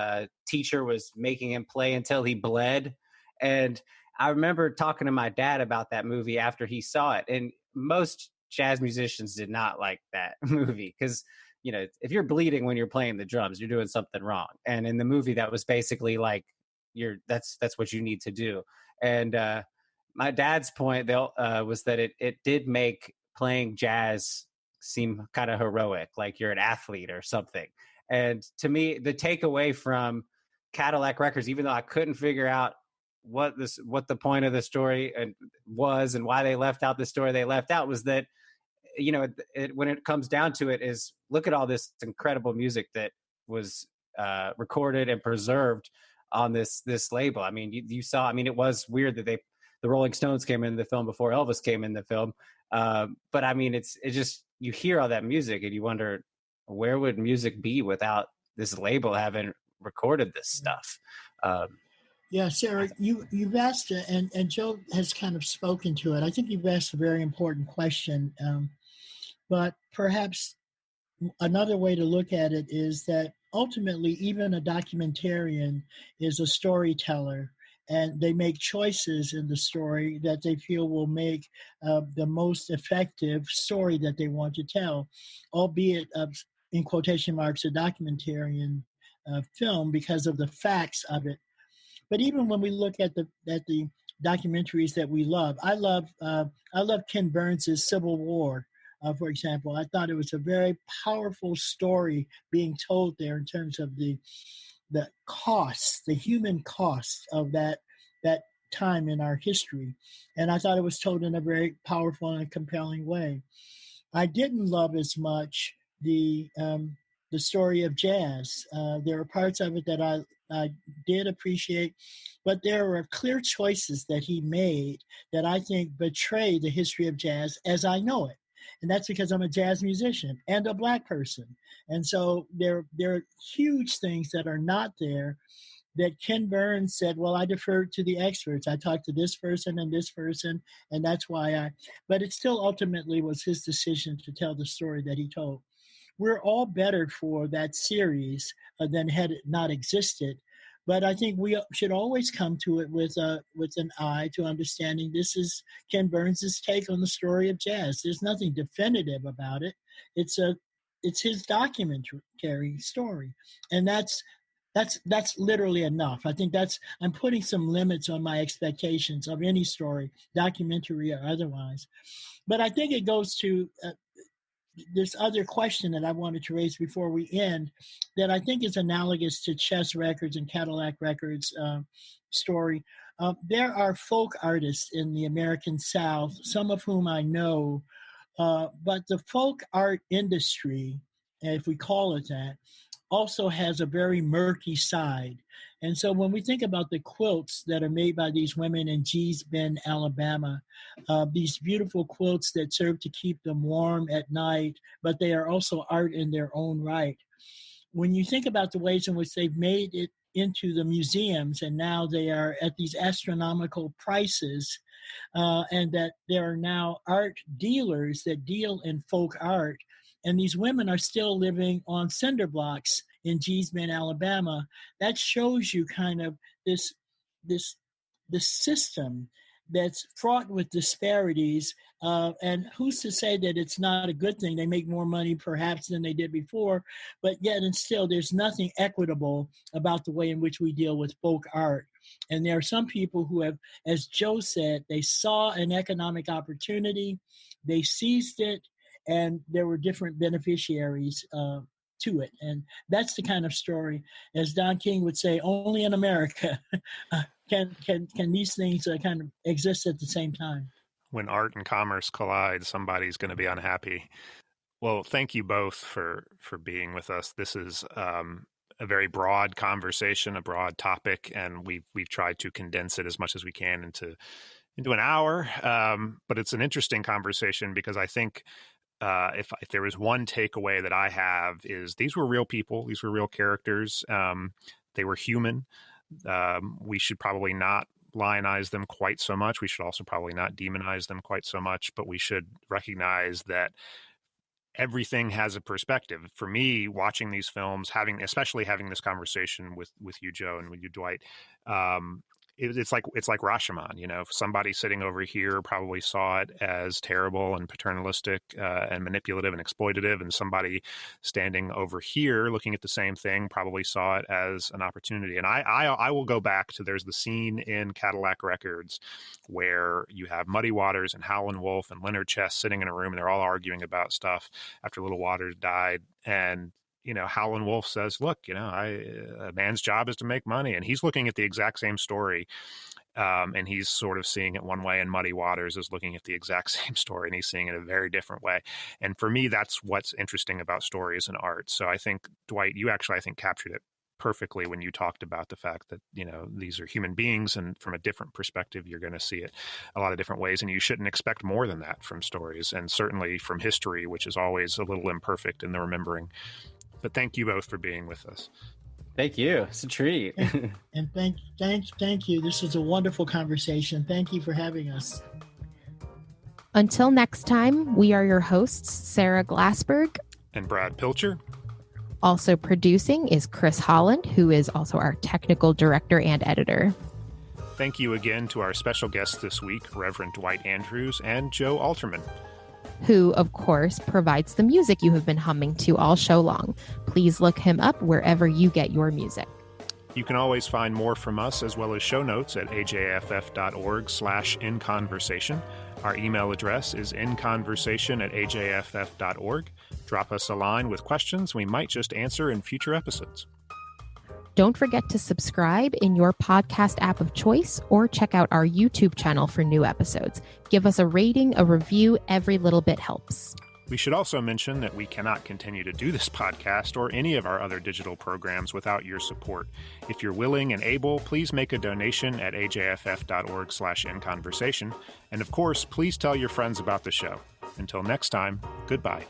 teacher was making him play until he bled. And I remember talking to my dad about that movie after he saw it, and most jazz musicians did not like that movie because if you're bleeding when you're playing the drums, you're doing something wrong. And in the movie, that was basically like that's what you need to do. And my dad's point was that it did make playing jazz seem kind of heroic, like you're an athlete or something. And to me, the takeaway from Cadillac Records, even though I couldn't figure out what the point of the story was and why they left out the story they left out, was that when it comes down to it, is look at all this incredible music that was recorded and preserved on this label. I mean, you saw. I mean, it was weird that the Rolling Stones came in the film before Elvis came in the film, but I mean, it's just, you hear all that music and you wonder, where would music be without this label having recorded this stuff? Yeah, Sara, you've asked, and Joe has kind of spoken to it. I think you've asked a very important question, but perhaps another way to look at it is that ultimately, even a documentarian is a storyteller, and they make choices in the story that they feel will make the most effective story that they want to tell, albeit, in quotation marks, a documentarian film because of the facts of it. But even when we look at the documentaries that we love, I love Ken Burns' Civil War, for example. I thought it was a very powerful story being told there in terms of the costs, the human costs of that time in our history, and I thought it was told in a very powerful and compelling way. I didn't love as much the story of jazz. There are parts of it that I did appreciate, but there were clear choices that he made that I think betray the history of jazz as I know it. And that's because I'm a jazz musician and a Black person. And so there are huge things that are not there that Ken Burns said, well, I deferred to the experts. I talked to this person, and that's why but it still ultimately was his decision to tell the story that he told. We're all better for that series than had it not existed. But I think we should always come to it with an eye to understanding this is Ken Burns' take on the story of jazz. There's nothing definitive about it. It's his documentary story, and that's literally enough. I think I'm putting some limits on my expectations of any story, documentary or otherwise. But I think it goes to this other question that I wanted to raise before we end, that I think is analogous to Chess Records and Cadillac Records story. There are folk artists in the American South, some of whom I know, but the folk art industry, if we call it that, also has a very murky side. And so when we think about the quilts that are made by these women in Gee's Bend, Alabama, these beautiful quilts that serve to keep them warm at night, but they are also art in their own right. When you think about the ways in which they've made it into the museums, and now they are at these astronomical prices, and that there are now art dealers that deal in folk art, and these women are still living on cinder blocks in Gee's Bend, Alabama. That shows you kind of this system that's fraught with disparities. And who's to say that it's not a good thing? They make more money perhaps than they did before, but yet and still there's nothing equitable about the way in which we deal with folk art. And there are some people who have, as Joe said, they saw an economic opportunity, they seized it, and there were different beneficiaries to it. And that's the kind of story, as Don King would say, only in America can these things kind of exist at the same time. When art and commerce collide, somebody's going to be unhappy. Well, thank you both for being with us. This is a very broad conversation, a broad topic, and we've tried to condense it as much as we can into into an hour. But it's an interesting conversation because I think if there was one takeaway that I have is these were real people. These were real characters. They were human. We should probably not lionize them quite so much. We should also probably not demonize them quite so much, but we should recognize that everything has a perspective. For me, watching these films, especially having this conversation with you, Joe, and with you, Dwight, it's like Rashomon. You know, somebody sitting over here probably saw it as terrible and paternalistic and manipulative and exploitative, and somebody standing over here looking at the same thing probably saw it as an opportunity. And I will go back to, there's the scene in Cadillac Records where you have Muddy Waters and Howlin' Wolf and Leonard Chess sitting in a room, and they're all arguing about stuff after Little Waters died. And you know, Howlin' Wolf says, look, you know, a man's job is to make money. And he's looking at the exact same story. And he's sort of seeing it one way, and Muddy Waters is looking at the exact same story, and he's seeing it a very different way. And for me, that's what's interesting about stories and art. So I think, Dwight, you actually, I think, captured it perfectly when you talked about the fact that, you know, these are human beings, and from a different perspective, you're going to see it a lot of different ways. And you shouldn't expect more than that from stories, and certainly from history, which is always a little imperfect in the remembering. But thank you both for being with us. Thank you. It's a treat. And thank you. This is a wonderful conversation. Thank you for having us. Until next time, we are your hosts, Sarah Glassberg and Brad Pilcher. Also producing is Chris Holland, who is also our technical director and editor. Thank you again to our special guests this week, Reverend Dwight Andrews and Joe Alterman, who, of course, provides the music you have been humming to all show long. Please look him up wherever you get your music. You can always find more from us as well as show notes at ajff.org/inconversation. Our email address is inconversation@ajff.org. Drop us a line with questions we might just answer in future episodes. Don't forget to subscribe in your podcast app of choice, or check out our YouTube channel for new episodes. Give us a rating, a review. Every little bit helps. We should also mention that we cannot continue to do this podcast or any of our other digital programs without your support. If you're willing and able, please make a donation at ajff.org/inconversation. And of course, please tell your friends about the show. Until next time, goodbye.